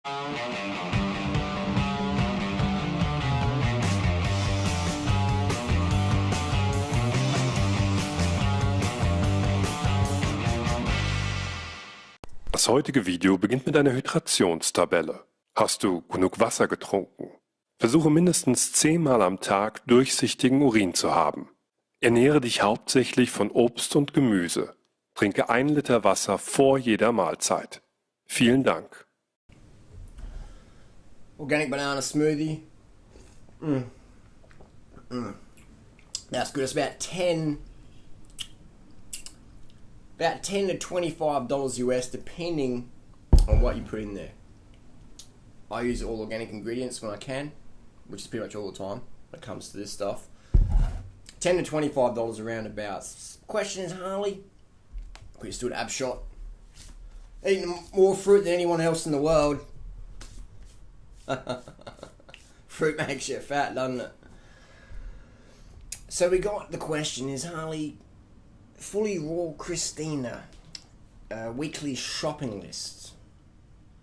Das heutige Video beginnt mit einer Hydrationstabelle. Hast du genug Wasser getrunken? Versuche mindestens 10-mal am Tag durchsichtigen Urin zu haben. Ernähre dich hauptsächlich von Obst und Gemüse. Trinke 1 Liter Wasser vor jeder Mahlzeit. Vielen Dank. Organic banana smoothie. That's good. It's about 10 to $25 US, depending on what you put in there. I use all organic ingredients when I can, which is pretty much all the time when it comes to this stuff. $10 to $25 around about. Question is, Harley, we just do an ab shot. Eating more fruit than anyone else in the world. Fruit makes you fat, doesn't it? So we got the question is, Harley, fully raw Christina weekly shopping list.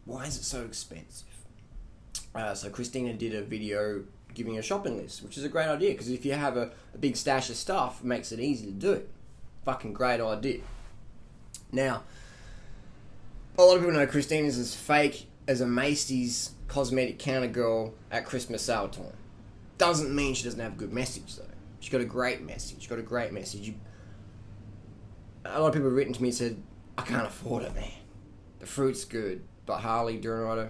Why is it so expensive? So Christina did a video giving a shopping list, which is a great idea, because if you have a big stash of stuff, it makes it easy to do it. Fucking great idea. Now, a lot of people know Christina's as fake as a Macy's cosmetic counter girl at Christmas sale time. Doesn't mean she doesn't have a good message, though. She's got a great message. A lot of people have written to me and said, I can't afford it, man. The fruit's good, but Harley, Durianrider,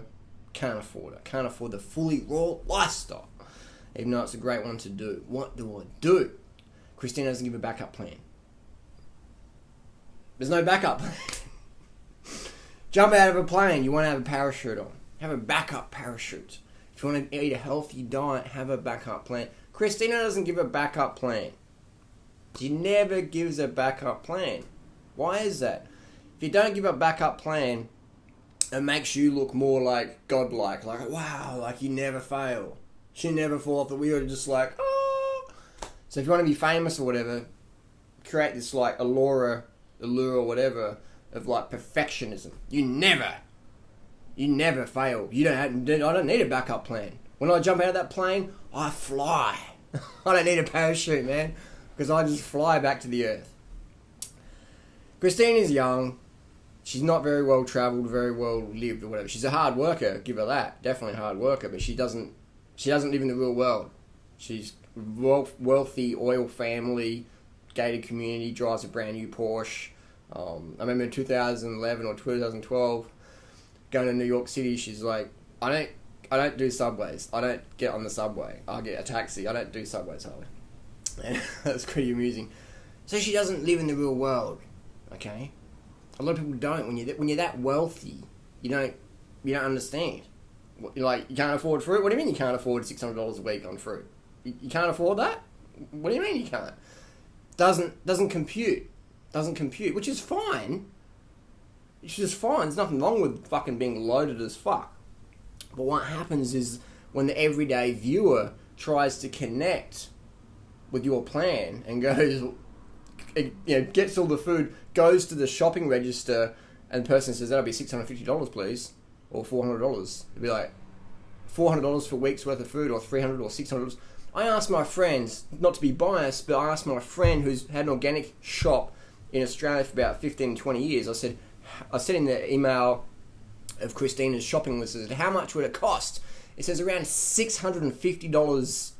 can't afford it. Can't afford the fully raw lifestyle. Even though it's a great one to do. What do I do? Christina doesn't give a backup plan. There's no backup plan. Jump out of a plane, you want to have a parachute on. Have a backup parachute. If you want to eat a healthy diet, have a backup plan. Christina doesn't give a backup plan. She never gives a backup plan. Why is that? If you don't give a backup plan, it makes you look more like godlike. Like, wow, like you never fail. She never fall off the wheel, just like, oh. So if you want to be famous or whatever, create this like allure or whatever of like perfectionism. You never fail. I don't need a backup plan. When I jump out of that plane, I fly. I don't need a parachute, man, because I just fly back to the earth. Christine is young. She's not very well travelled, very well lived or whatever. She's a hard worker, give her that. Definitely a hard worker, but she doesn't live in the real world. She's wealthy, oil family, gated community, drives a brand new Porsche. I remember in 2011 or 2012, going to New York City, she's like, I don't do subways. I don't get on the subway. I get a taxi. I don't do subways, Harley. And that's pretty amusing. So she doesn't live in the real world, okay? A lot of people don't. When you're that wealthy, you don't understand. Like, you can't afford fruit? What do you mean you can't afford $600 a week on fruit? You can't afford that? What do you mean you can't? Doesn't compute. Doesn't compute, which is fine. It's just fine. There's nothing wrong with fucking being loaded as fuck. But what happens is when the everyday viewer tries to connect with your plan and goes, gets all the food, goes to the shopping register, and the person says, that'll be $650, please, or $400. It'd be like, $400 for a week's worth of food, or $300 or $600. I asked my friends, not to be biased, but I asked my friend who's had an organic shop in Australia for about 15, 20 years, I said in the email of Christina's shopping list, I said, how much would it cost? It says around $650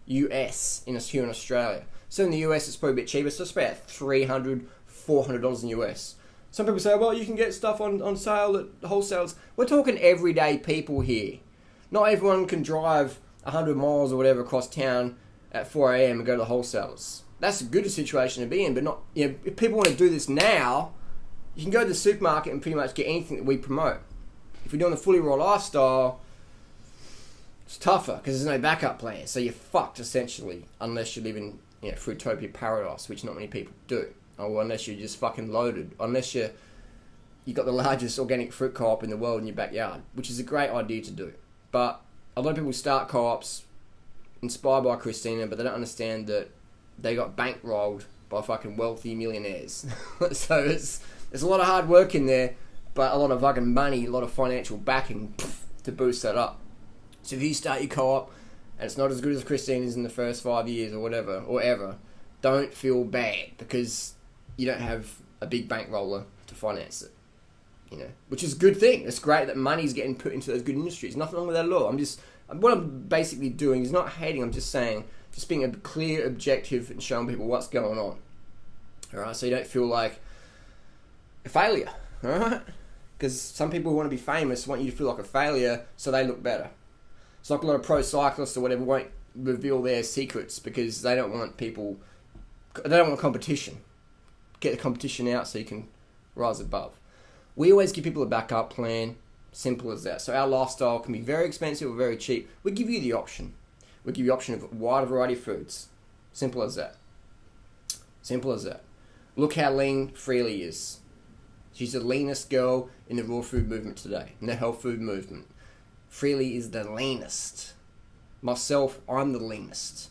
US here in Australia. So in the US it's probably a bit cheaper, so it's about $300, $400 in US. Some people say, well, you can get stuff on sale at wholesales. We're talking everyday people here. Not everyone can drive 100 miles or whatever across town at 4 a.m. and go to the wholesalers. That's a good situation to be in, but not, if people want to do this now, you can go to the supermarket and pretty much get anything that we promote. If you're doing the fully raw lifestyle, it's tougher because there's no backup plan. So you're fucked essentially, unless you live in Fruitopia paradise, which not many people do. Or unless you're just fucking loaded. Unless you've got the largest organic fruit co-op in the world in your backyard, which is a great idea to do. But a lot of people start co-ops inspired by Christina, but they don't understand that they got bankrolled by fucking wealthy millionaires. So it's a lot of hard work in there, but a lot of fucking money, a lot of financial backing to boost that up. So if you start your co-op and it's not as good as Christina's in the first 5 years or whatever, or ever, don't feel bad because you don't have a big bankroller to finance it. You know, which is a good thing. It's great that money's getting put into those good industries. Nothing wrong with that at all. What I'm basically doing is not hating. I'm just saying, just being a clear objective and showing people what's going on. All right, so you don't feel like a failure. All right, because some people who want to be famous want you to feel like a failure so they look better. It's like a lot of pro cyclists or whatever won't reveal their secrets because they don't want people. They don't want competition. Get the competition out so you can rise above. We always give people a backup plan. Simple as that. So our lifestyle can be very expensive or very cheap. We give you the option. We give you the option of a wide variety of foods. Simple as that. Simple as that. Look how lean Freelee is. She's the leanest girl in the raw food movement today, in the health food movement. Freelee is the leanest. Myself, I'm the leanest.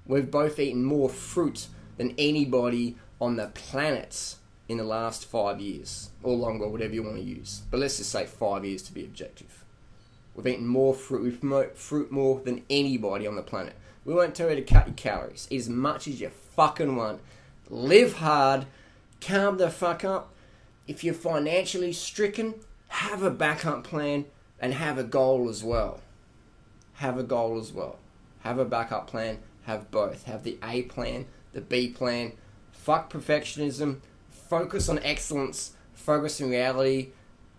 We've both eaten more fruit than anybody on the planet in the last 5 years, or longer, whatever you want to use. But let's just say 5 years to be objective. We've eaten more fruit, we promote fruit more than anybody on the planet. We won't tell you to cut your calories. Eat as much as you fucking want. Live hard. Calm the fuck up. If you're financially stricken, have a backup plan and have a goal as well. Have a goal as well. Have a backup plan. Have both. Have the A plan, the B plan. Fuck perfectionism. Focus on excellence. Focus on reality.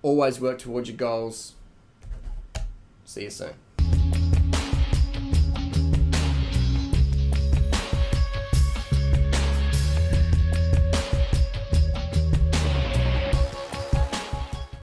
Always work towards your goals. See you soon.